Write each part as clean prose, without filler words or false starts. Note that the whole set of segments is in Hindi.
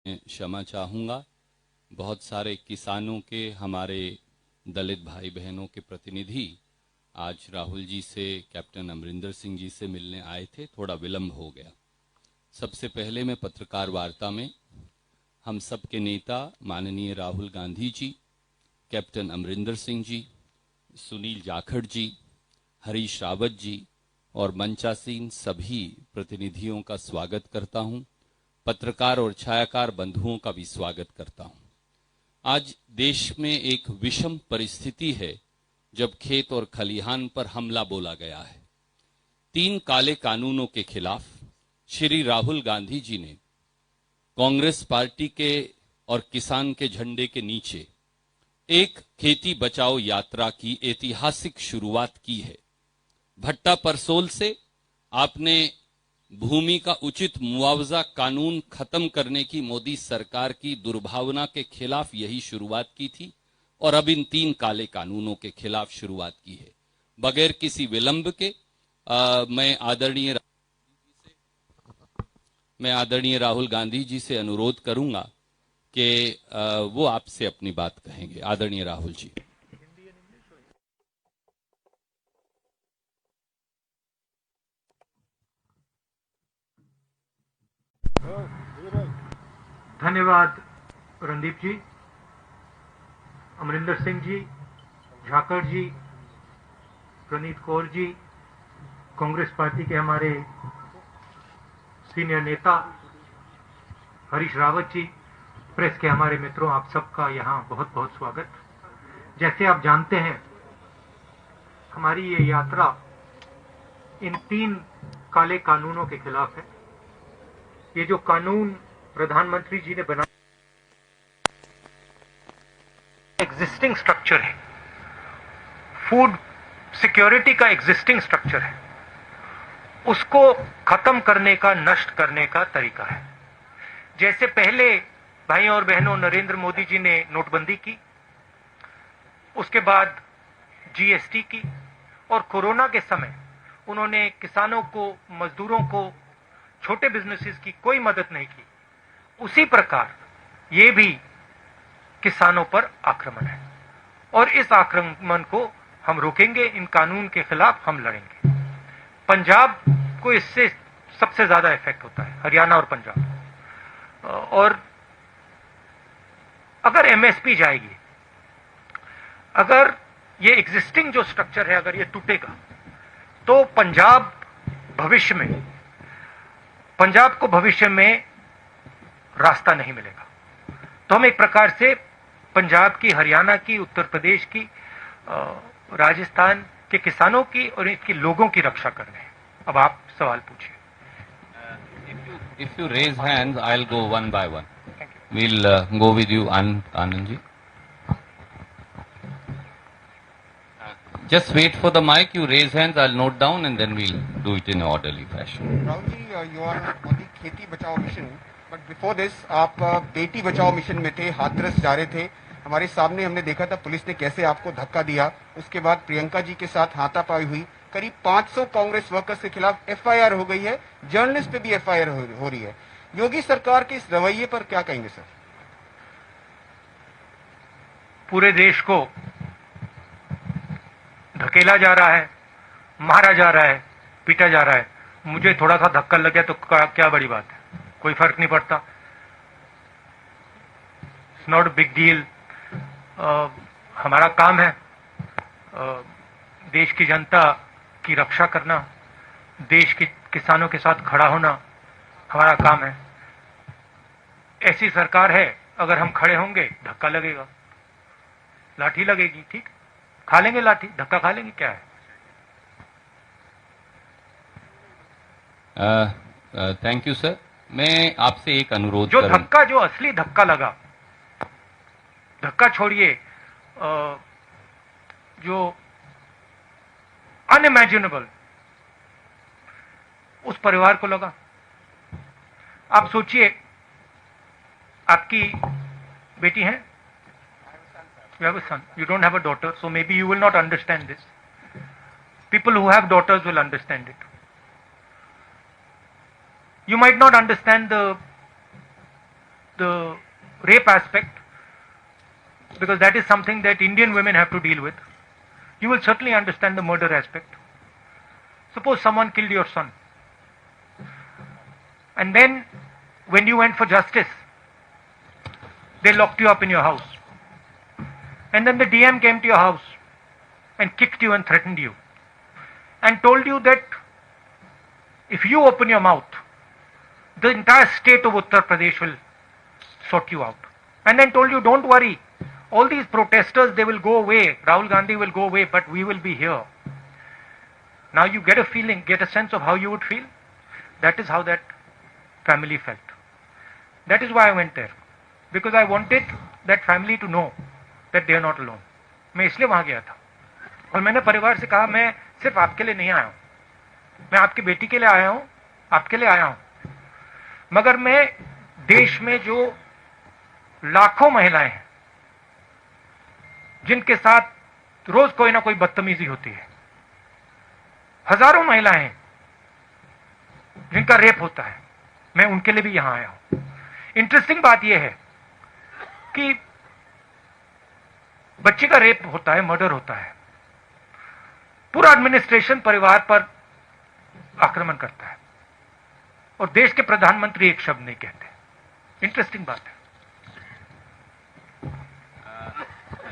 क्षमा चाहूँगा। बहुत सारे किसानों के, हमारे दलित भाई बहनों के प्रतिनिधि आज राहुल जी से, कैप्टन अमरिंदर सिंह जी से मिलने आए थे, थोड़ा विलंब हो गया। सबसे पहले मैं पत्रकार वार्ता में हम सब के नेता माननीय राहुल गांधी जी, कैप्टन अमरिंदर सिंह जी, सुनील जाखड़ जी, हरीश रावत जी और मंचासीन सभी प्रतिनिधियों का स्वागत करता हूं। पत्रकार और छायाकार बंधुओं का भी स्वागत करता हूं। आज देश में एक विषम परिस्थिति है जब खेत और खलिहान पर हमला बोला गया है। 3 काले कानूनों के खिलाफ श्री राहुल गांधी जी ने कांग्रेस पार्टी के और किसान के झंडे के नीचे एक खेती बचाओ यात्रा की ऐतिहासिक शुरुआत की है। भट्टा परसोल से आपने भूमि का उचित मुआवजा कानून खत्म करने की मोदी सरकार की दुर्भावना के खिलाफ यही शुरुआत की थी और अब इन 3 काले कानूनों के खिलाफ शुरुआत की है। बगैर किसी विलंब के मैं आदरणीय राहुल गांधी जी से अनुरोध करूंगा कि वो आपसे अपनी बात कहेंगे। आदरणीय राहुल जी। धन्यवाद रणदीप जी, अमरिंदर सिंह जी, झाकड़ जी, प्रनीत कौर जी, कांग्रेस पार्टी के हमारे सीनियर नेता हरीश रावत जी, प्रेस के हमारे मित्रों, आप सबका यहाँ बहुत बहुत स्वागत। जैसे आप जानते हैं, हमारी ये यात्रा इन 3 काले कानूनों के खिलाफ है। ये जो कानून प्रधानमंत्री जी ने बनाया, एग्जिस्टिंग स्ट्रक्चर है, फूड सिक्योरिटी का एग्जिस्टिंग स्ट्रक्चर है, उसको खत्म करने का, नष्ट करने का तरीका है। जैसे पहले भाई और बहनों नरेंद्र मोदी जी ने नोटबंदी की, उसके बाद जीएसटी की, और कोरोना के समय उन्होंने किसानों को, मजदूरों को, छोटे बिजनेसेस की कोई मदद नहीं की। उसी प्रकार ये भी किसानों पर आक्रमण है और इस आक्रमण को हम रोकेंगे। इन कानून के खिलाफ हम लड़ेंगे। पंजाब को इससे सबसे ज्यादा इफेक्ट होता है, हरियाणा और पंजाब। और अगर एमएसपी जाएगी, अगर ये एग्जिस्टिंग जो स्ट्रक्चर है अगर ये टूटेगा, तो पंजाब को भविष्य में रास्ता नहीं मिलेगा। तो हम एक प्रकार से पंजाब की, हरियाणा की, उत्तर प्रदेश की, राजस्थान के किसानों की और इसके लोगों की रक्षा कर रहे हैं। अब आप सवाल पूछिए। If you raise hands, I'll go one by one. We'll go with you, Anand ji. Just wait for the mic. You raise hands, I'll note down, and then we'll do it in an orderly fashion. Rahul ji, you are on the खेती बचाओ मिशन, but before this आप बेटी बचाओ मिशन में थे, हाथरस जा रहे थे। हमारे सामने हमने देखा था पुलिस ने कैसे आपको धक्का दिया। उसके बाद प्रियंका जी के साथ हाथापाई हुई। करीब 500 कांग्रेस वर्कर्स के खिलाफ एफआईआर हो गई है, जर्नलिस्ट पे भी एफआईआर हो रही है। योगी सरकार के इस रवैये पर क्या कहेंगे सर? पूरे देश को धकेला जा रहा है, मारा जा रहा है, पीटा जा रहा है। मुझे थोड़ा सा धक्का लग गया तो क्या बड़ी बात है, कोई फर्क नहीं पड़ता। It's not big deal. हमारा काम है देश की जनता की रक्षा करना, देश के किसानों के साथ खड़ा होना हमारा काम है। ऐसी सरकार है, अगर हम खड़े होंगे धक्का लगेगा, लाठी लगेगी, ठीक, खा लेंगे लाठी, धक्का खा लेंगे, क्या है। Thank you sir. मैं आपसे एक अनुरोध जो धक्का, जो असली धक्का लगा, धक्का छोड़िए, जो अनइमेजिनेबल उस परिवार को लगा। आप सोचिए, आपकी बेटी है, you have a son, you don't have a daughter, so maybe you will not understand this. People who have daughters will understand it. You might not understand the the rape aspect, because that is something that Indian women have to deal with. You will certainly understand the murder aspect. Suppose someone killed your son, and then when you went for justice, they locked you up in your house. And then the DM came to your house and kicked you and threatened you and told you that if you open your mouth, the entire state of Uttar Pradesh will sort you out. And then told you, don't worry, all these protesters, they will go away. Rahul Gandhi will go away, but we will be here. Now you get a feeling, get a sense of how you would feel. That is how that family felt. That is why I went there. Because I wanted that family to know that they are not alone. मैं इसलिए वहां गया था और मैंने परिवार से कहा मैं सिर्फ आपके लिए नहीं आया हूं, मैं आपकी बेटी के लिए आया हूं, आपके लिए आया हूं, मगर मैं देश में जो लाखों महिलाएं हैं जिनके साथ रोज कोई ना कोई बदतमीजी होती है, हजारों महिलाएं हैं जिनका रेप होता है, मैं उनके लिए भी यहां आया हूं। इंटरेस्टिंग बात यह है कि बच्चे का रेप होता है, मर्डर होता है, पूरा एडमिनिस्ट्रेशन परिवार पर आक्रमण करता है और देश के प्रधानमंत्री एक शब्द नहीं कहते। इंटरेस्टिंग बात है।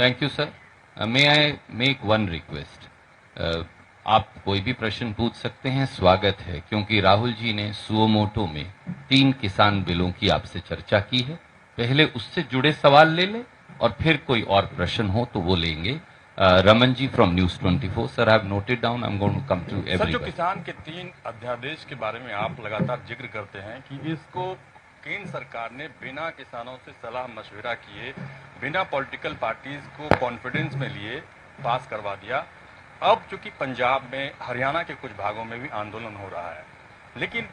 Thank you sir. May I make one request, आप कोई भी प्रश्न पूछ सकते हैं, स्वागत है, क्योंकि राहुल जी ने सुओमोटो में 3 किसान बिलों की आपसे चर्चा की है। पहले उससे जुड़े सवाल ले लें और फिर कोई और प्रश्न हो तो वो लेंगे। Raman ji from news 24। Sir, I have noted down, I am going to come to everyone. Sir, जो किसान के 3 अध्यादेश के बारे में आप लगातार जिक्र करते हैं कि इसको केंद्र सरकार ने बिना किसानों से सलाह मशविरा किए, बिना पॉलिटिकल पार्टीज को कॉन्फिडेंस में लिए पास करवा दिया। अब चूंकि पंजाब में, हरियाणा के कुछ भागों में भी आंदोलन हो रहा है, लेकिन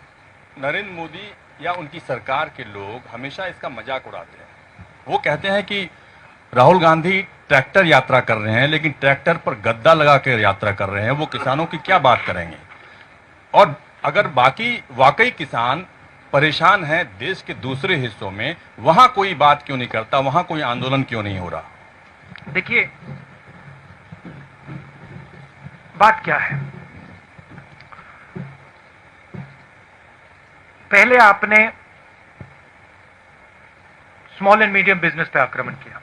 नरेंद्र मोदी या उनकी सरकार के लोग हमेशा इसका मजाक उड़ाते हैं। वो कहते हैं कि राहुल गांधी ट्रैक्टर यात्रा कर रहे हैं, लेकिन ट्रैक्टर पर गद्दा लगा कर यात्रा कर रहे हैं। वो किसानों की क्या बात करेंगे? और अगर वाकई किसान परेशान हैं देश के दूसरे हिस्सों में, वहां कोई बात क्यों नहीं करता, वहां कोई आंदोलन क्यों नहीं हो रहा? देखिए, बात क्या है, पहले आपने स्मॉल एंड मीडियम बिजनेस पे आक्रमण किया,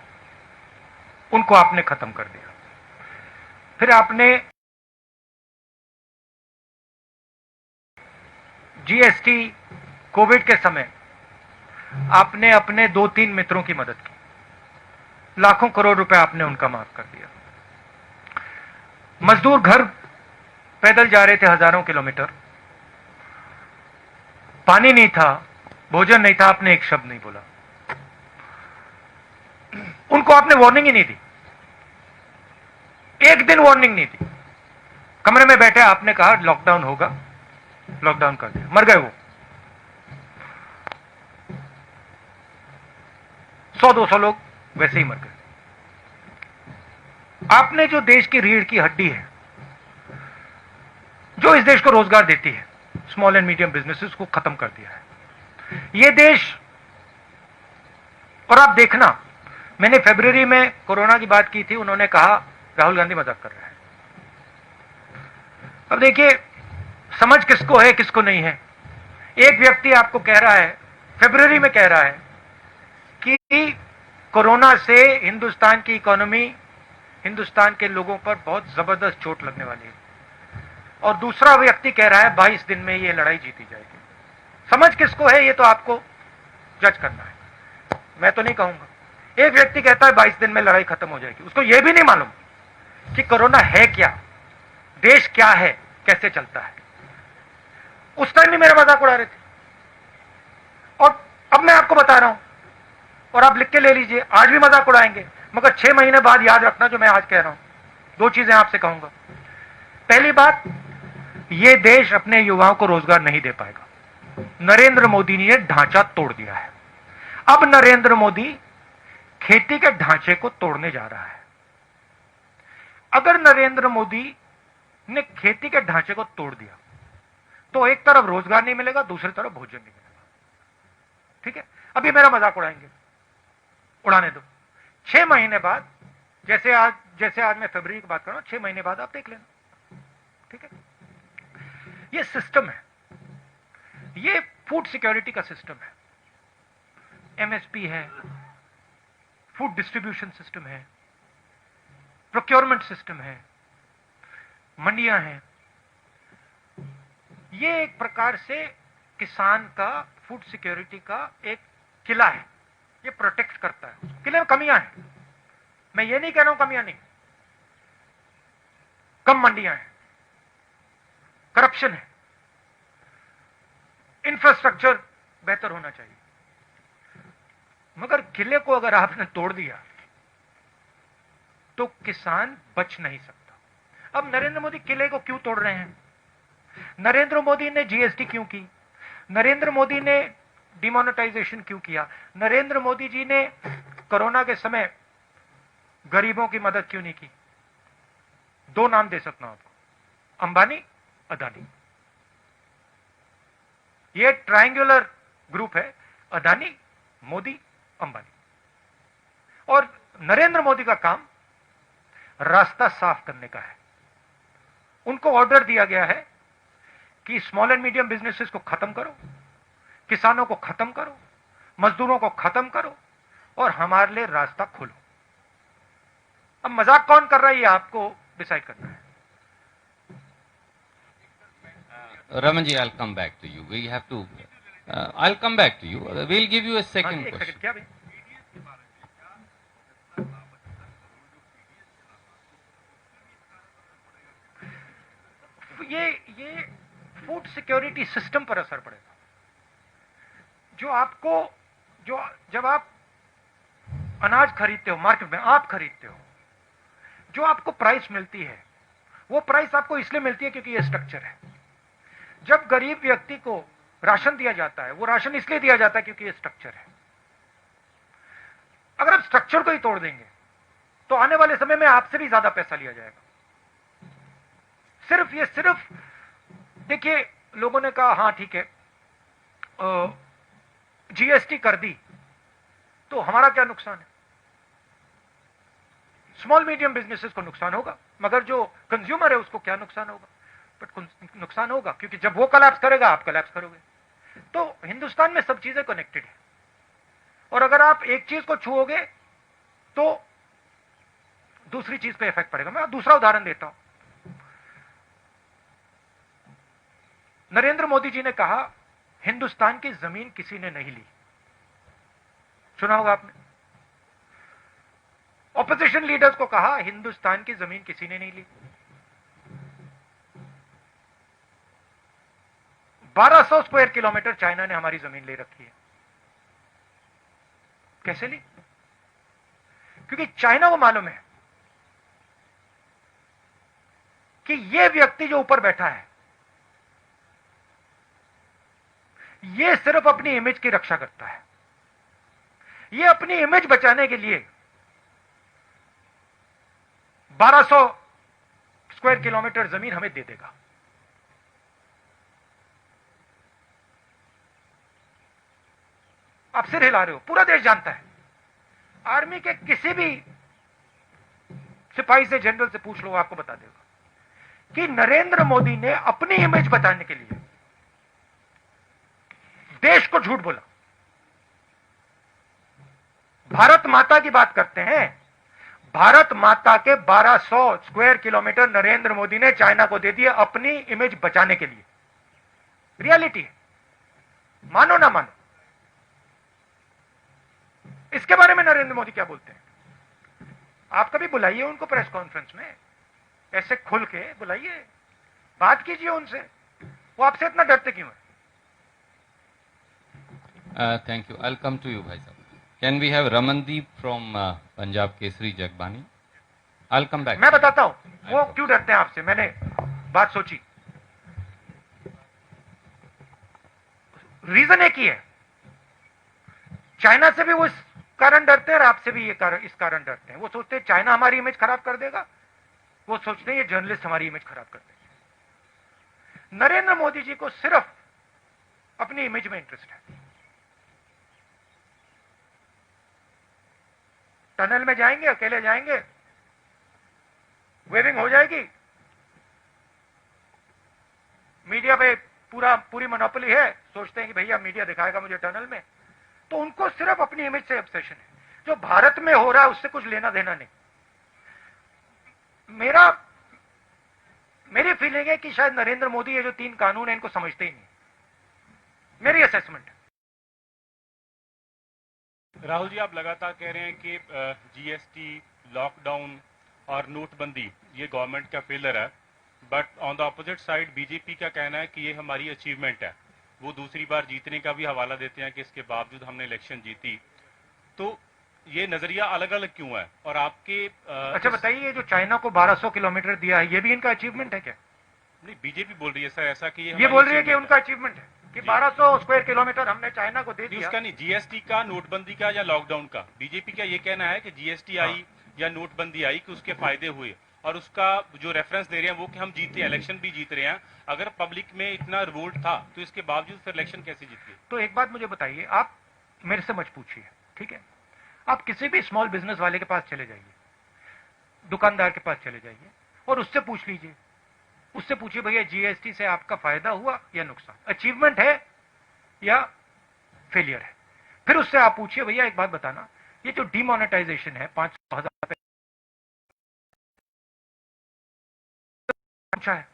उनको आपने खत्म कर दिया। फिर आपने जीएसटी, कोविड के समय आपने अपने 2-3 मित्रों की मदद की, लाखों करोड़ रुपए आपने उनका माफ कर दिया। मजदूर घर पैदल जा रहे थे हजारों किलोमीटर, पानी नहीं था, भोजन नहीं था, आपने एक शब्द नहीं बोला, उनको आपने वार्निंग ही नहीं दी, एक दिन वार्निंग नहीं दी। कमरे में बैठे आपने कहा लॉकडाउन होगा, लॉकडाउन कर दिया, मर गए वो। 100-200 लोग वैसे ही मर गए। आपने जो देश की रीढ़ की हड्डी है, जो इस देश को रोजगार देती है, स्मॉल एंड मीडियम बिजनेसेस को खत्म कर दिया है ये देश। और आप देखना, मैंने फरवरी में कोरोना की बात की थी, उन्होंने कहा राहुल गांधी मजाक कर रहा है। अब देखिए, समझ किसको है किसको नहीं है। एक व्यक्ति आपको कह रहा है, फरवरी में कह रहा है कि कोरोना से हिंदुस्तान की इकोनॉमी, हिंदुस्तान के लोगों पर बहुत जबरदस्त चोट लगने वाली है, और दूसरा व्यक्ति कह रहा है 22 दिन में ये लड़ाई जीती जाएगी। समझ किसको है ये तो आपको जज करना है, मैं तो नहीं कहूंगा। एक व्यक्ति कहता है 22 दिन में लड़ाई खत्म हो जाएगी, उसको यह भी नहीं मालूम कि कोरोना है क्या, देश क्या है, कैसे चलता है। उस टाइम भी मेरा मजाक उड़ा रहे थे, और अब मैं आपको बता रहा हूं, और आप लिख के ले लीजिए, आज भी मजाक उड़ाएंगे, मगर 6 महीने बाद याद रखना जो मैं आज कह रहा हूं। 2 चीजें आपसे कहूंगा। पहली बात, यह देश अपने युवाओं को रोजगार नहीं दे पाएगा। नरेंद्र मोदी ने ढांचा तोड़ दिया है। अब नरेंद्र मोदी खेती के ढांचे को तोड़ने जा रहा है। अगर नरेंद्र मोदी ने खेती के ढांचे को तोड़ दिया तो एक तरफ रोजगार नहीं मिलेगा, दूसरी तरफ भोजन नहीं मिलेगा। ठीक है, अभी मेरा मजाक उड़ाएंगे, उड़ाने दो। 6 महीने बाद, जैसे आज मैं फरवरी की बात कर रहा हूं, 6 महीने बाद आप देख लेना, ठीक है। ये सिस्टम है, ये फूड सिक्योरिटी का सिस्टम है। एमएसपी है, फूड डिस्ट्रीब्यूशन सिस्टम है, प्रोक्योरमेंट सिस्टम है, मंडियां हैं। ये एक प्रकार से किसान का फूड सिक्योरिटी का एक किला है, ये प्रोटेक्ट करता है। किले में कमियां हैं, मैं ये नहीं कह रहा हूं कमियां नहीं, कम मंडियां हैं, करप्शन है, इंफ्रास्ट्रक्चर बेहतर होना चाहिए, मगर किले को अगर आपने तोड़ दिया तो किसान बच नहीं सकता। अब नरेंद्र मोदी किले को क्यों तोड़ रहे हैं? नरेंद्र मोदी ने जीएसटी क्यों की? नरेंद्र मोदी ने डिमोनेटाइजेशन क्यों किया? नरेंद्र मोदी जी ने कोरोना के समय गरीबों की मदद क्यों नहीं की? 2 नाम दे सकता हूं आपको, अंबानी, अदानी। ये ट्रायंगुलर ग्रुप है, अदानी, मोदी, अंबानी। और नरेंद्र मोदी का काम रास्ता साफ करने का है। उनको ऑर्डर दिया गया है कि स्मॉल एंड मीडियम बिजनेसेस को खत्म करो, किसानों को खत्म करो, मजदूरों को खत्म करो और हमारे लिए रास्ता खोलो। अब मजाक कौन कर रहा है ये आपको डिसाइड करना है। Raman ji, I'll come back to you. We have to. I'll come back to you. We'll give you a second एक question. सेकंड, क्या भाई? ये फूड सिक्योरिटी सिस्टम पर असर पड़ेगा। जब आप अनाज खरीदते हो मार्केट में, आप खरीदते हो, जो आपको प्राइस मिलती है वो प्राइस आपको इसलिए मिलती है क्योंकि ये स्ट्रक्चर है। जब गरीब व्यक्ति को राशन दिया जाता है, वो राशन इसलिए दिया जाता है क्योंकि ये स्ट्रक्चर है। अगर आप स्ट्रक्चर को ही तोड़ देंगे तो आने वाले समय में आपसे भी ज्यादा पैसा लिया जाएगा। सिर्फ देखिए, लोगों ने कहा हां ठीक है, जीएसटी कर दी तो हमारा क्या नुकसान है? स्मॉल मीडियम बिजनेसेस को नुकसान होगा, मगर जो कंज्यूमर है उसको क्या नुकसान होगा? बट नुकसान होगा, क्योंकि जब वो कोलैप्स करेगा आप कोलैप्स करोगे। तो हिंदुस्तान में सब चीजें कनेक्टेड है, और अगर आप एक चीज को छुओगे तो दूसरी चीज पे इफेक्ट पड़ेगा। मैं दूसरा उदाहरण देता हूं। नरेंद्र मोदी जी ने कहा हिंदुस्तान की जमीन किसी ने नहीं ली, सुना होगा आपने। ऑपोजिशन लीडर्स को कहा हिंदुस्तान की जमीन किसी ने नहीं ली। 1200 स्क्वायर किलोमीटर चाइना ने हमारी जमीन ले रखी है। कैसे ली? क्योंकि चाइना को मालूम है कि यह व्यक्ति जो ऊपर बैठा है यह सिर्फ अपनी इमेज की रक्षा करता है। यह अपनी इमेज बचाने के लिए 1200 स्क्वायर किलोमीटर जमीन हमें दे देगा। आप सिर हिला रहे हो, पूरा देश जानता है। आर्मी के किसी भी सिपाही से, जनरल से पूछ लो, आपको बता देगा कि नरेंद्र मोदी ने अपनी इमेज बचाने के लिए देश को झूठ बोला। भारत माता की बात करते हैं, भारत माता के 1200 स्क्वायर किलोमीटर नरेंद्र मोदी ने चाइना को दे दिए अपनी इमेज बचाने के लिए। रियलिटी है, मानो ना मानो। इसके बारे में नरेंद्र मोदी क्या बोलते हैं? आप कभी बुलाइए उनको प्रेस कॉन्फ्रेंस में, ऐसे खुल के बुलाइए, बात कीजिए उनसे। वो आपसे इतना डरते क्यों है? Thank you. I'll come to you, Bhai Sahab. Can we have Ramandeep from Punjab Kesari Jagbani? I'll come back. मैं बताता हूं वो क्यों डरते हैं आपसे। मैंने बात सोची, रीजन एक ही है। चाइना से भी वो इस कारण डरते हैं और आपसे भी इस कारण डरते हैं। वो सोचते हैं चाइना हमारी इमेज खराब कर देगा, वो सोचते हैं ये जर्नलिस्ट हमारी इमेज खराब कर देंगे। नरेंद्र मोदी जी को सिर्फ अपनी इमेज में इंटरेस्ट है। टनल में जाएंगे, अकेले जाएंगे, वेविंग हो जाएगी, मीडिया पे पूरी मोनोपोली है, सोचते हैं कि भैया मीडिया दिखाएगा मुझे टनल में। तो उनको सिर्फ अपनी इमेज से ऑब्सेशन है। जो भारत में हो रहा है उससे कुछ लेना देना नहीं। मेरी फीलिंग है कि शायद नरेंद्र मोदी ये जो 3 कानून है इनको समझते ही नहीं, मेरी असेसमेंट है। राहुल जी, आप लगातार कह रहे हैं कि जीएसटी, लॉकडाउन और नोटबंदी ये गवर्नमेंट का फेलियर है, but on the opposite side BJP का कहना है कि ये हमारी अचीवमेंट है। वो दूसरी बार जीतने का भी हवाला देते हैं कि इसके बावजूद हमने इलेक्शन जीती। तो ये नजरिया अलग अलग क्यों है? और आपके अच्छा बताइए, जो चाइना को 1200 किलोमीटर दिया है, ये भी इनका अचीवमेंट है क्या? नहीं, बीजेपी बोल रही है सर ऐसा कि ये बोल रही है कि उनका अचीवमेंट है कि 1200 स्क्वायर किलोमीटर हमने चाइना को दे दिया। उसका नहीं, जीएसटी का, नोटबंदी का या लॉकडाउन का। बीजेपी का ये कहना है कि जीएसटी आई या नोटबंदी आई कि उसके फायदे हुए, और उसका जो रेफरेंस दे रहे हैं वो कि हम जीते, इलेक्शन भी जीत रहे हैं। अगर पब्लिक में इतना रिवोल्ट था तो इसके बावजूद फिर इलेक्शन कैसे जीत गए? तो एक बात मुझे बताइए, आप मेरे से मत पूछिए, ठीक है? आप किसी भी स्मॉल बिजनेस वाले के पास चले जाइए, दुकानदार के पास चले जाइए और उससे पूछ लीजिए, उससे पूछिए भैया जीएसटी से आपका फायदा हुआ या नुकसान, अचीवमेंट है या फेलियर है। फिर उससे आप पूछिए भैया एक बात बताना, ये जो डिमोनेटाइजेशन है 500,000 पूछा है,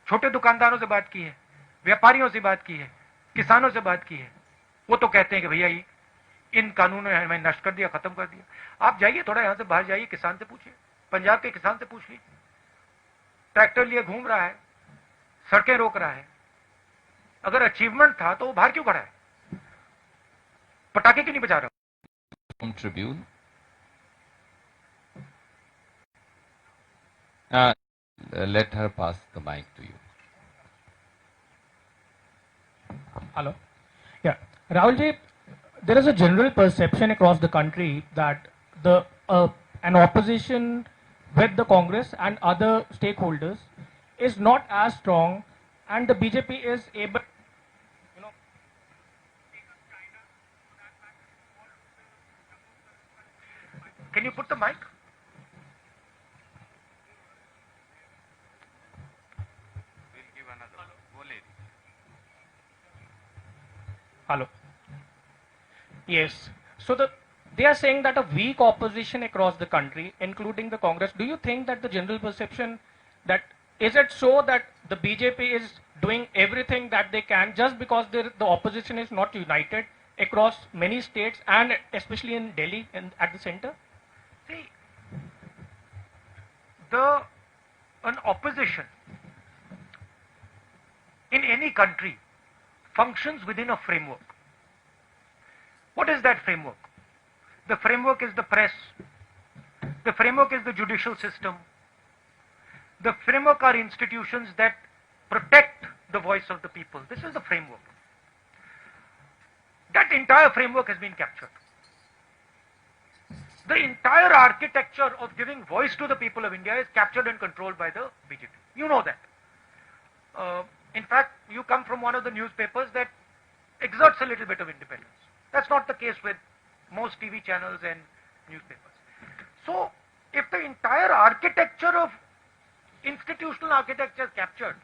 छोटे दुकानदारों से बात की है, व्यापारियों से बात की है, किसानों से बात की है, वो तो कहते हैं कि भैया इन कानूनों ने हमें नष्ट कर दिया, खत्म कर दिया। आप जाइए, थोड़ा यहां से बाहर जाइए, किसान से पूछिए, पंजाब के किसान से पूछ लीजिए, ट्रैक्टर लिए घूम रहा है, सड़कें रोक रहा है। अगर अचीवमेंट था तो वो बाहर क्यों खड़ा है? पटाखे क्यों नहीं बजा रहा? Tribune. Let her pass the mic to you. Hello. Yeah. Rahul ji, there is a general perception across the country that an opposition with the Congress and other stakeholders is not as strong, and the BJP is able, Can you put the mic? Hello. Yes. So they are saying that a weak opposition across the country, including the Congress. Do you think that the general perception that is it so that the BJP is doing everything that they can just because the opposition is not united across many states and especially in Delhi and at the center? See, an opposition in any country functions within a framework. What is that framework? The framework is the press. The framework is the judicial system. The framework are institutions that protect the voice of the people. This is the framework. That entire framework has been captured. The entire architecture of giving voice to the people of India is captured and controlled by the BJP. You know that. In fact, you come from one of the newspapers that exerts a little bit of independence. That's not the case with most TV channels and newspapers. So, if the entire architecture of institutional architecture is captured,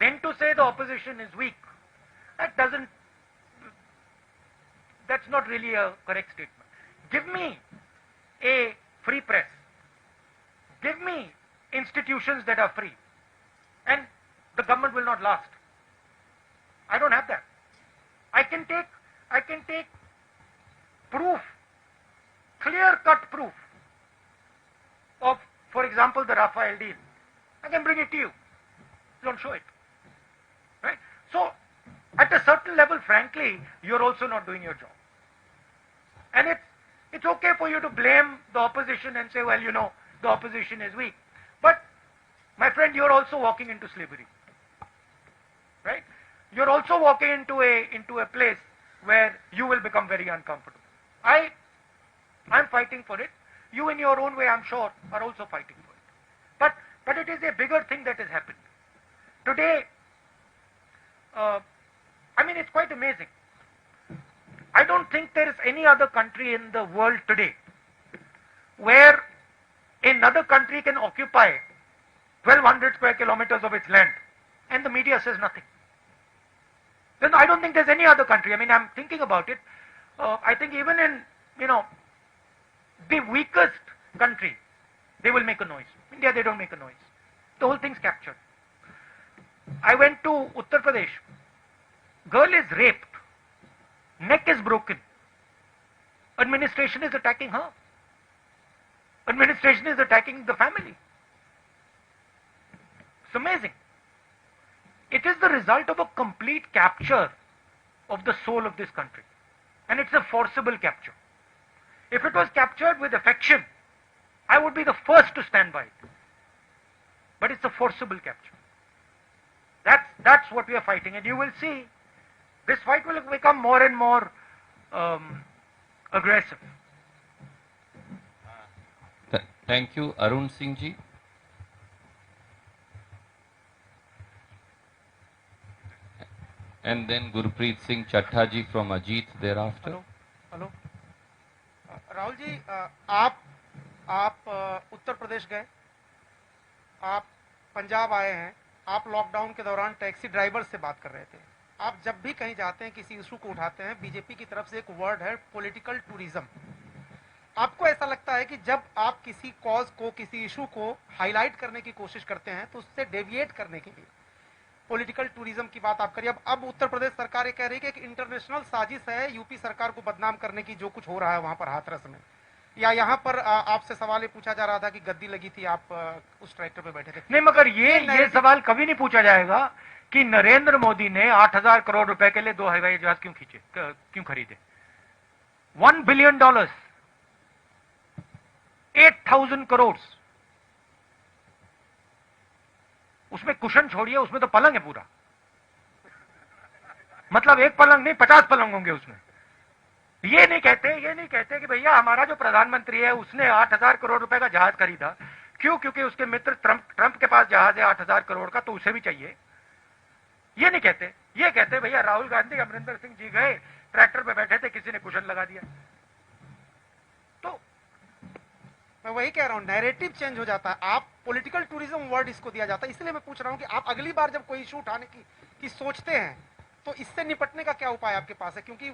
then to say the opposition is weak, that's not really a correct statement. Give me a free press. Give me institutions that are free, and the government will not last. I don't have that. I can take proof, clear-cut proof of, for example, the Rafael deal. I can bring it to you. Don't show it. Right? So, at a certain level, frankly, you're also not doing your job. And it's okay for you to blame the opposition and say, well, the opposition is weak. But, my friend, you're also walking into slavery. Right? You're also walking into a place where you will become very uncomfortable. I'm fighting for it. You in your own way, I'm sure, are also fighting for it. But it is a bigger thing that has happened. Today, it's quite amazing. I don't think there is any other country in the world today where another country can occupy 1200 square kilometers of its land and the media says nothing. Then I don't think there's any other country. I mean, I'm thinking about it. I think even in, the weakest country, they will make a noise. India, they don't make a noise. The whole thing's captured. I went to Uttar Pradesh. Girl is raped. Neck is broken. Administration is attacking her. Administration is attacking the family. It's amazing. It is the result of a complete capture of the soul of this country. And it's a forcible capture. If it was captured with affection, I would be the first to stand by it. But it's a forcible capture. That's what we are fighting. And you will see, this fight will become more and more aggressive. Thank you, Arun Singh ji. And then Gurpreet Singh Chattha ji from Ajit thereafter. Hello Rahul ji, आप उत्तर प्रदेश गए, आप पंजाब आए हैं, आप लॉकडाउन के दौरान टैक्सी ड्राइवर से बात कर रहे थे। आप जब भी कहीं जाते हैं, किसी इशू को उठाते हैं, बीजेपी की तरफ से एक वर्ड है पॉलिटिकल टूरिज्म। आपको ऐसा लगता है कि जब आप किसी कॉज को, किसी इशू को हाईलाइट करने की कोशिश करते हैं तो उससे डेविएट करने के लिए पॉलिटिकल टूरिज्म की बात आप करिए। अब उत्तर प्रदेश सरकार ये कह रही है कि एक इंटरनेशनल साजिश है यूपी सरकार को बदनाम करने की, जो कुछ हो रहा है वहां पर हाथरस में। या यहाँ पर आपसे सवाल ये पूछा जा रहा था कि गद्दी लगी थी, आप उस ट्रैक्टर पे बैठे थे। नहीं, मगर ये सवाल कभी नहीं पूछा जाएगा कि नरेंद्र मोदी ने 8,000 करोड़ रुपए के लिए 2 हवाई जहाज क्यों खरीदे। $1 बिलियन, 8,000 करोड़, उसमें कुशन छोड़िए, उसमें तो पलंग है पूरा। मतलब एक पलंग नहीं, 50 पलंग होंगे उसमें। ये नहीं कहते कि भैया हमारा जो प्रधानमंत्री है उसने 8,000 करोड़ रुपए का जहाज खरीदा। क्यों? क्योंकि उसके मित्र ट्रंप के पास जहाज है 8,000 करोड़ का, तो उसे भी चाहिए। ये नहीं कहते। ये कहते भैया राहुल गांधी, अमरिंदर सिंह जी गए, ट्रैक्टर पे बैठे थे, किसी ने कुशन लगा दिया। तो मैं वही कह रहा हूँ, नैरेटिव चेंज हो जाता है। आप पॉलिटिकल टूरिज्म वर्ड इसको दिया जाता है। इसलिए मैं पूछ रहा हूँ कि आप अगली बार जब कोई इशू उठाने की सोचते हैं तो इससे निपटने का क्या उपाय आपके पास है? क्योंकि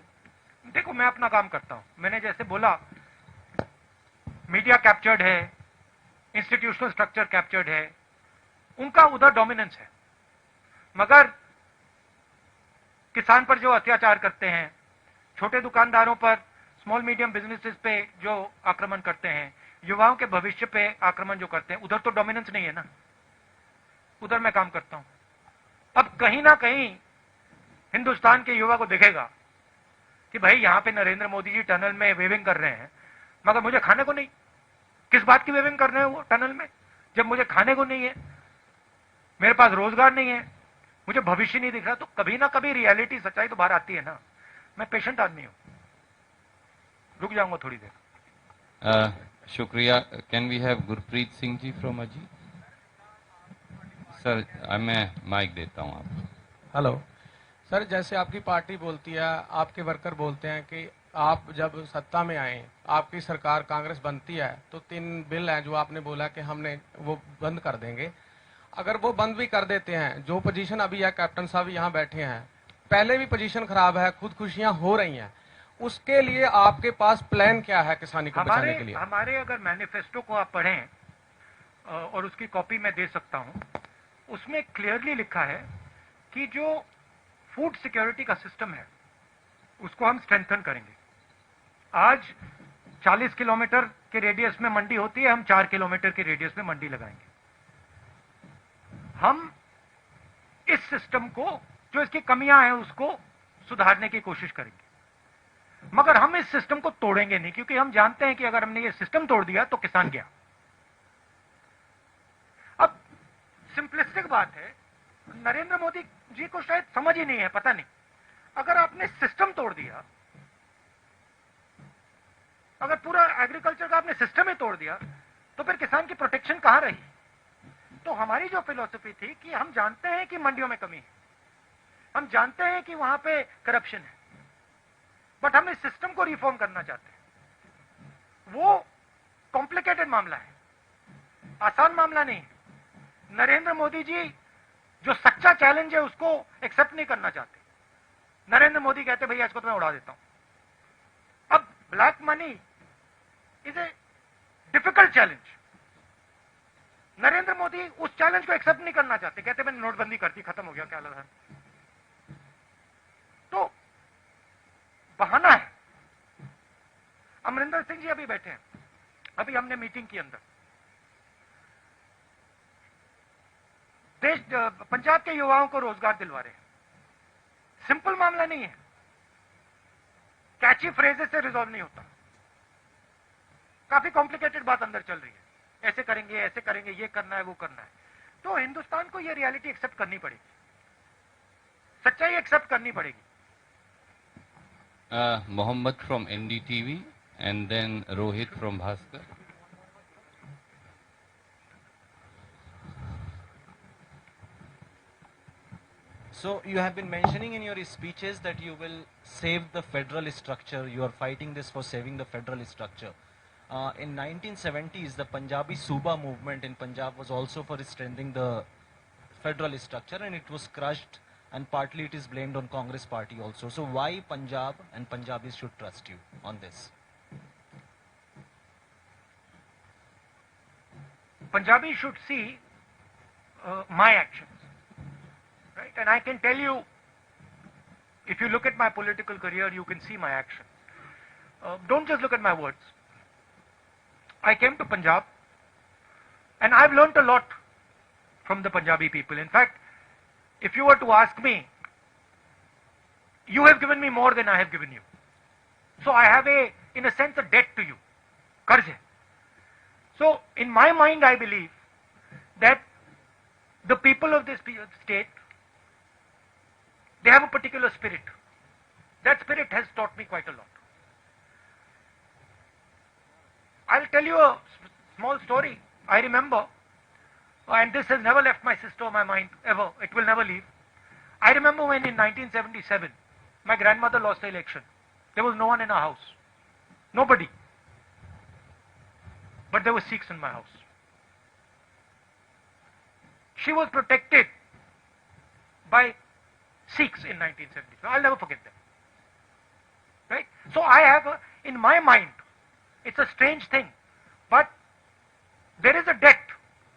देखो, मैं अपना काम करता हूं। मैंने जैसे बोला, मीडिया कैप्चर्ड है, इंस्टीट्यूशनल स्ट्रक्चर कैप्चर्ड है, उनका उधर डोमिनेंस है। मगर किसान पर जो अत्याचार करते हैं, छोटे दुकानदारों पर, स्मॉल मीडियम बिजनेसेस पे जो आक्रमण करते हैं, युवाओं के भविष्य पे आक्रमण जो करते हैं, उधर तो डोमिनेंस नहीं है ना। उधर मैं काम करता हूं। अब कहीं ना कहीं हिंदुस्तान के युवा को दिखेगा कि भाई यहां पे नरेंद्र मोदी जी टनल में वेविंग कर रहे हैं, मगर मुझे खाने को नहीं। किस बात की वेविंग कर रहे हैं वो टनल में, जब मुझे खाने को नहीं है, मेरे पास रोजगार नहीं है, मुझे भविष्य नहीं दिख रहा। तो कभी ना कभी रियलिटी, सच्चाई तो बाहर आती है ना। मैं पेशेंट आदमी हूं, रुक जाऊंगा थोड़ी देर। शुक्रिया। Can we have Gurpreet Singh ji from Ajit? Sir, मैं माइक देता हूं आपको। हेलो सर, जैसे आपकी पार्टी बोलती है, आपके वर्कर बोलते हैं कि आप जब सत्ता में आए, आपकी सरकार कांग्रेस बनती है तो 3 बिल हैं जो आपने बोला कि हमने वो बंद कर देंगे। अगर वो बंद भी कर देते हैं, जो पोजीशन अभी है, कैप्टन साहब यहाँ बैठे हैं, पहले भी पोजीशन खराब है, खुदकुशियां हो रही हैं, उसके लिए आपके पास प्लान क्या है किसानी को बचाने के लिए? हमारे अगर मैनिफेस्टो को आप पढ़ें, और उसकी कॉपी मैं दे सकता हूं, उसमें क्लियरली लिखा है कि जो फूड सिक्योरिटी का सिस्टम है उसको हम स्ट्रेंथन करेंगे। आज 40 किलोमीटर के रेडियस में मंडी होती है, हम 4 किलोमीटर के रेडियस में मंडी लगाएंगे। हम इस सिस्टम को, जो इसकी कमियां हैं, उसको सुधारने की कोशिश करेंगे। मगर हम इस सिस्टम को तोड़ेंगे नहीं, क्योंकि हम जानते हैं कि अगर हमने ये सिस्टम तोड़ दिया तो किसान गया। अब सिंपलिस्टिक बात है, नरेंद्र मोदी जी को शायद समझ ही नहीं है, पता नहीं। अगर आपने सिस्टम तोड़ दिया, अगर पूरा एग्रीकल्चर का आपने सिस्टम ही तोड़ दिया, तो फिर किसान की प्रोटेक्शन कहां रही? तो हमारी जो फिलॉसफी थी कि हम जानते हैं कि मंडियों में कमी है, हम जानते हैं कि वहां पे करप्शन है, बट हम इस सिस्टम को रिफॉर्म करना चाहते हैं। वो कॉम्प्लेक्स कॉम्प्लिकेटेड मामला है, आसान मामला नहीं है। नरेंद्र मोदी जी जो सच्चा चैलेंज है उसको एक्सेप्ट नहीं करना चाहते। नरेंद्र मोदी कहते भैया इसको तो मैं उड़ा देता हूं। अब black money is a difficult challenge. Narendra Modi उस चैलेंज को एक्सेप्ट नहीं करना चाहते, कहते मैंने नोटबंदी कर दी, खत्म हो गया, क्या लगा। तो बहाना है। अमरिंदर सिंह जी अभी बैठे हैं, अभी हमने मीटिंग की अंदर, देश पंजाब के युवाओं को रोजगार दिलवा रहे हैं। सिंपल मामला नहीं है, कैची फ्रेजेस से रिजॉल्व नहीं होता, काफी कॉम्प्लिकेटेड बात अंदर चल रही है। ऐसे करेंगे, ये करना है, वो करना है। तो हिंदुस्तान को ये रियलिटी एक्सेप्ट करनी पड़ेगी, सच्चाई एक्सेप्ट करनी पड़ेगी। Mohammed from NDTV and then Rohit from Bhaskar. So you have been mentioning in your speeches that you will save the federal structure. You are fighting this for saving the federal structure. In 1970s, the Punjabi Suba movement in Punjab was also for strengthening the federal structure, and it was crushed, and partly it is blamed on Congress party also. So why Punjab and Punjabis should trust you on this? Punjabis should see my actions, right? And I can tell you, if you look at my political career, you can see my action. Don't just look at my words. I came to Punjab, and I've learnt a lot from the Punjabi people. In fact, if you were to ask me, you have given me more than I have given you. So I have in a sense, a debt to you. Qarz hai. So in my mind, I believe that the people of this state, they have a particular spirit. That spirit has taught me quite a lot. I'll tell you a small story. I remember, and this has never left my sister or my mind ever. It will never leave. I remember when in 1977, my grandmother lost the election. There was no one in our house. Nobody. But there were Sikhs in my house. She was protected by Sikhs in 1977. I'll never forget that. Right? So I have, in my mind, it's a strange thing, but there is a debt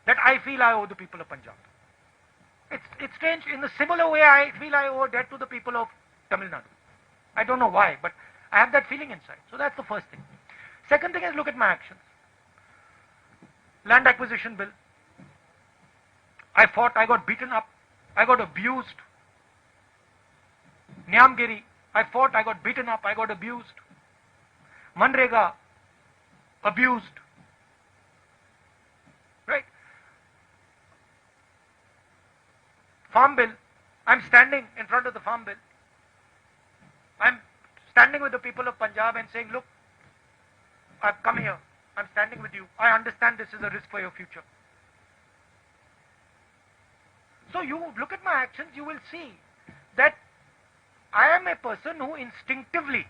that I feel I owe the people of Punjab. It's strange. In a similar way, I feel I owe a debt to the people of Tamil Nadu. I don't know why, but I have that feeling inside. So that's the first thing. Second thing is, look at my actions. Land acquisition bill. I fought, I got beaten up, I got abused. Nyamgiri, I fought, I got beaten up, I got abused. Manrega, abused. Right? Farm bill, I'm standing in front of the farm bill. I'm standing with the people of Punjab and saying, look, I've come here, I'm standing with you. I understand this is a risk for your future. So you look at my actions, you will see that I am a person who instinctively,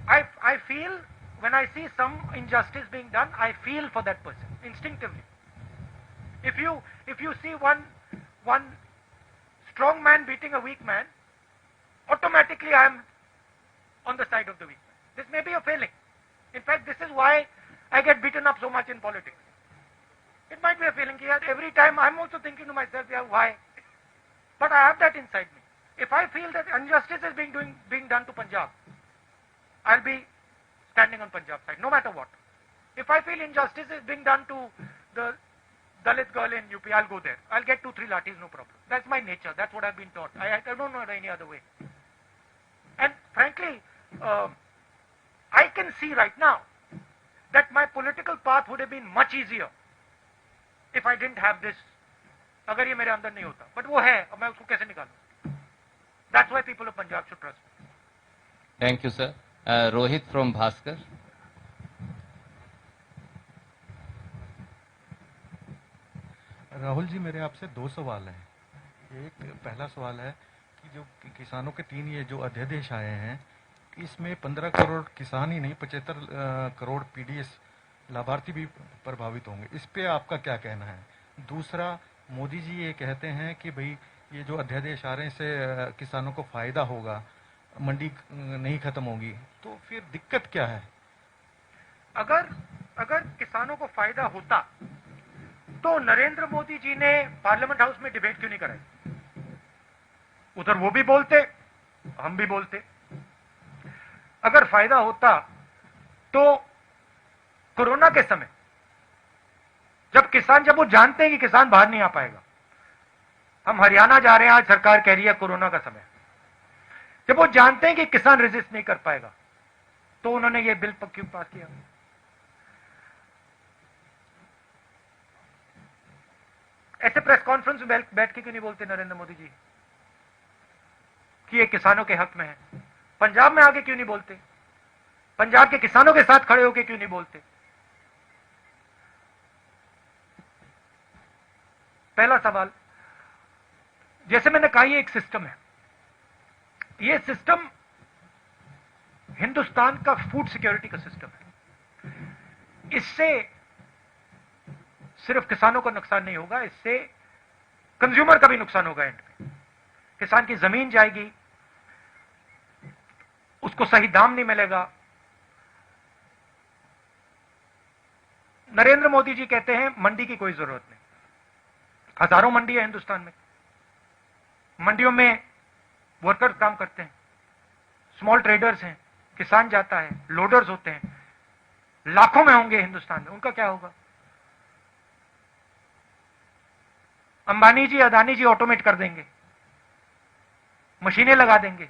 I feel, when I see some injustice being done, I feel for that person, instinctively. If you see one strong man beating a weak man, automatically I am on the side of the weak man. This may be a failing. In fact, this is why I get beaten up so much in politics. It might be a feeling here. Every time I'm also thinking to myself, yeah, why? But I have that inside me. If I feel that injustice is being done to Punjab, I'll be standing on Punjab's side, no matter what. If I feel injustice is being done to the Dalit girl in UP, I'll go there. I'll get 2-3 lathis, no problem. That's my nature. That's what I've been taught. I don't know any other way. And frankly, I can see right now that my political path would have been much easier if I didn't have this. अगर ये मेरे अंदर नहीं होता, but वो है, अब मैं उसको कैसे निकालूं? That's why people of Punjab should trust me. Thank you, sir. Rohit from Bhaskar. Rahul ji, मेरे आपसे 2 सवाल हैं। एक पहला सवाल है कि जो किसानों के 3 ये जो अध्यादेश आए हैं, इसमें 15 करोड़ किसान ही नहीं, 75 करोड़ पीडीएस लाभार्थी भी प्रभावित होंगे। इस पे आपका क्या कहना है? दूसरा, मोदी जी ये कहते हैं कि भाई ये जो अध्यादेश आ रहे हैं इससे किसानों को फायदा होगा, मंडी नहीं खत्म होगी, तो फिर दिक्कत क्या है? अगर किसानों को फायदा होता तो नरेंद्र मोदी जी ने पार्लियामेंट हाउस में डिबेट क्यों नहीं कराई? उधर वो भी बोलते, हम भी बोलते। अगर फायदा होता तो कोरोना के समय जब वो जानते हैं कि किसान बाहर नहीं आ पाएगा, हम हरियाणा जा रहे हैं, आज सरकार कह रही है कोरोना का समय, जब वो जानते हैं कि किसान रेजिस्ट नहीं कर पाएगा, तो उन्होंने ये बिल क्यों पास किया? ऐसे प्रेस कॉन्फ्रेंस में बैठ के क्यों नहीं बोलते नरेंद्र मोदी जी कि ये किसानों के हक में है? पंजाब में आके क्यों नहीं बोलते? पंजाब के किसानों के साथ खड़े होकर क्यों नहीं बोलते? पहला सवाल, जैसे मैंने कहा, ये एक सिस्टम है। ये सिस्टम हिंदुस्तान का फूड सिक्योरिटी का सिस्टम है। इससे सिर्फ किसानों को नुकसान नहीं होगा, इससे कंज्यूमर का भी नुकसान होगा। एंड में किसान की जमीन जाएगी, उसको सही दाम नहीं मिलेगा। नरेंद्र मोदी जी कहते हैं मंडी की कोई जरूरत नहीं। हजारों मंडी है हिंदुस्तान में, मंडियों में वर्कर्स काम करते हैं, स्मॉल ट्रेडर्स हैं, किसान जाता है, लोडर्स होते हैं, लाखों में होंगे हिंदुस्तान में। उनका क्या होगा? अंबानी जी, अदानी जी ऑटोमेट कर देंगे, मशीनें लगा देंगे।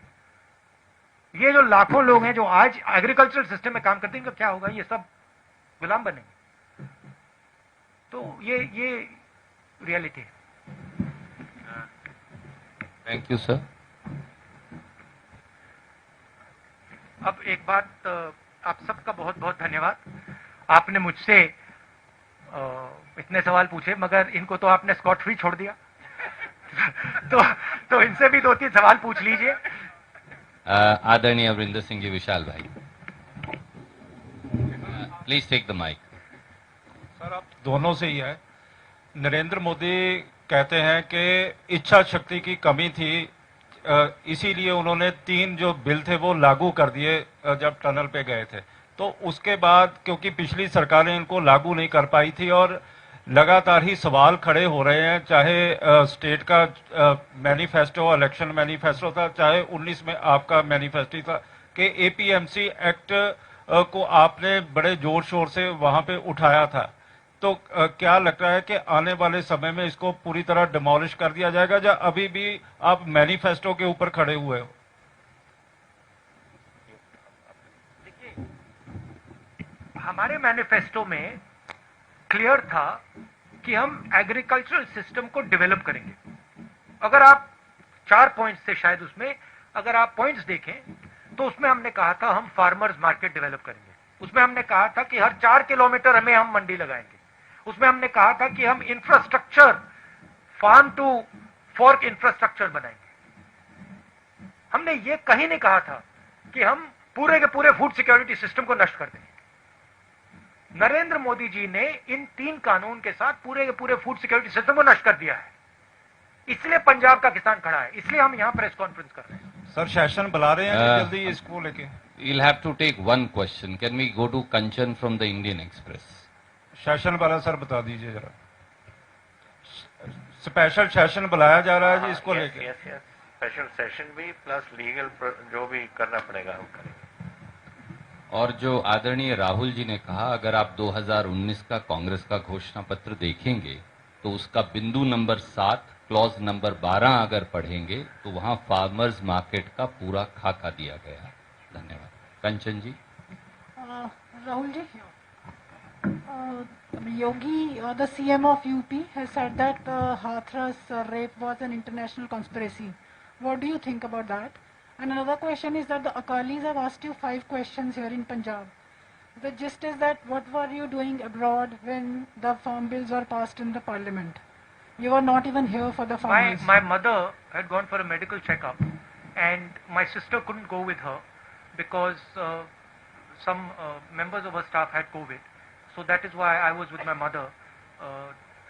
ये जो लाखों लोग हैं जो आज एग्रीकल्चरल सिस्टम में काम करते हैं, इनका क्या होगा? ये सब गुलाम बनेंगे। तो ये रियलिटी है। Thank you sir. अब एक बात, आप सबका बहुत बहुत धन्यवाद। आपने मुझसे इतने सवाल पूछे, मगर इनको तो आपने स्कॉट फ्री छोड़ दिया। तो इनसे भी 2-3 सवाल पूछ लीजिए। आदरणीय अमरिंदर सिंह जी, विशाल भाई, please take the mic. Sir, आप दोनों से ही है। नरेंद्र मोदी कहते हैं कि इच्छा शक्ति की कमी थी, इसीलिए उन्होंने 3 जो बिल थे वो लागू कर दिए जब टनल पे गए थे। तो उसके बाद क्योंकि पिछली सरकारें इनको लागू नहीं कर पाई थी और लगातार ही सवाल खड़े हो रहे हैं, चाहे स्टेट का मैनिफेस्टो, इलेक्शन मैनिफेस्टो था, चाहे 19 में आपका मैनिफेस्टो था, कि एपीएमसी एक्ट को आपने बड़े जोर शोर से वहां पे उठाया था। तो क्या लगता है कि आने वाले समय में इसको पूरी तरह डिमोलिश कर दिया जाएगा, या अभी भी आप मैनिफेस्टो के ऊपर खड़े हुए हो? देखिए, हमारे मैनिफेस्टो में क्लियर था कि हम एग्रीकल्चरल सिस्टम को डेवलप करेंगे। अगर आप 4 पॉइंट्स थे शायद, उसमें अगर आप पॉइंट्स देखें तो उसमें हमने कहा था हम फार्मर्स मार्केट डेवलप करेंगे। उसमें हमने कहा था कि हर 4 किलोमीटर हमें हम मंडी लगाएंगे। उसमें हमने कहा था कि हम infrastructure, farm to fork infrastructure बनाएंगे। हमने ये कहीं नहीं कहा था कि हम पूरे के पूरे फूड सिक्योरिटी सिस्टम को नष्ट कर देंगे। नरेंद्र मोदी जी ने इन 3 कानून के साथ पूरे के पूरे फूड सिक्योरिटी सिस्टम को नष्ट कर दिया है। इसलिए पंजाब का किसान खड़ा है, इसलिए हम यहां प्रेस कॉन्फ्रेंस कर रहे हैं। सर, सेशन बुला रहे हैं जल्दी इसको लेके। We'll have to take one question. Can we go to Kanchan from the Indian Express? Session वाला सर बता दीजिए जरा। स्पेशल सेशन बुलाया जा रहा है जी, इसको लेके। स्पेशल सेशन भी प्लस लीगल जो भी करना पड़ेगा हम करेंगे। और जो आदरणीय राहुल जी ने कहा, अगर आप 2019 का कांग्रेस का घोषणा पत्र देखेंगे तो उसका बिंदु नंबर 7 क्लॉज नंबर 12 अगर पढ़ेंगे तो वहां फार्मर्स मार्केट का पूरा खाका दिया गया। धन्यवाद। कंचन जी। Rahul ji, Yogi, the CM of UP, has said that Hathras rape was an international conspiracy. What do you think about that? And another question is that the Akalis have asked you 5 questions here in Punjab. The gist is that what were you doing abroad when the farm bills were passed in the parliament? You were not even here for the farmers. My mother had gone for a medical checkup, and my sister couldn't go with her because some members of her staff had COVID. So that is why I was with my mother,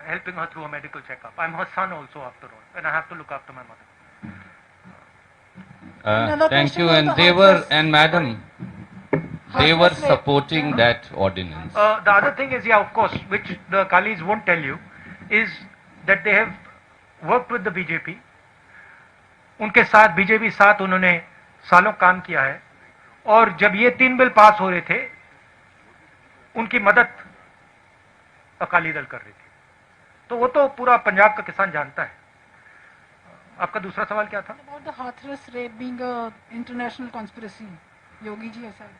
helping her through a medical checkup. I'm her son also, after all, and I have to look after my mother. Thank you. And they were, and madam, they were supporting that ordinance. The other thing is, yeah, of course, which the Akalis won't tell you, is that they have worked with the BJP. उनके साथ बीजेपी साथ उन्होंने सालों काम किया है, और जब ये 3 बिल पास हो रहे थे, उनकी मदद अकाली दल कर रही थी. तो वो तो पूरा पंजाब का किसान जानता है. आपका दूसरा सवाल क्या था? About the Hathras rape being a international conspiracy, Yogi ji aside.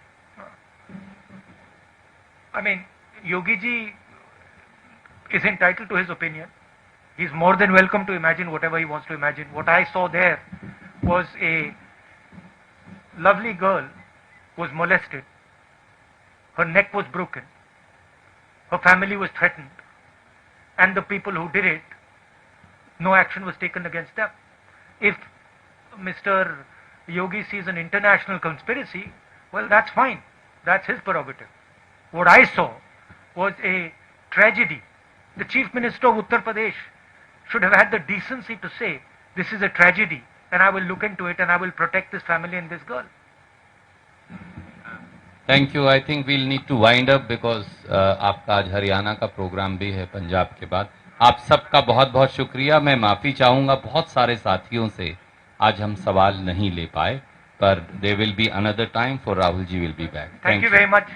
I mean, Yogi ji is entitled to his opinion. He's more than welcome to imagine whatever he wants to imagine. What I saw there was a lovely girl who was molested. Her neck was broken. Her family was threatened. And the people who did it, no action was taken against them. If Mr. Yogi sees an international conspiracy, well, that's fine. That's his prerogative. What I saw was a tragedy. The Chief Minister of Uttar Pradesh should have had the decency to say, this is a tragedy, and I will look into it, and I will protect this family and this girl. Thank you. I think we'll need to wind up because आपका आज हरियाणा का प्रोग्राम भी है पंजाब के बाद. आप सबका बहुत बहुत शुक्रिया. मैं माफी चाहूंगा बहुत सारे साथियों से आज हम सवाल नहीं ले पाए, पर there will be another time for Rahul ji will be back. Thank you very much.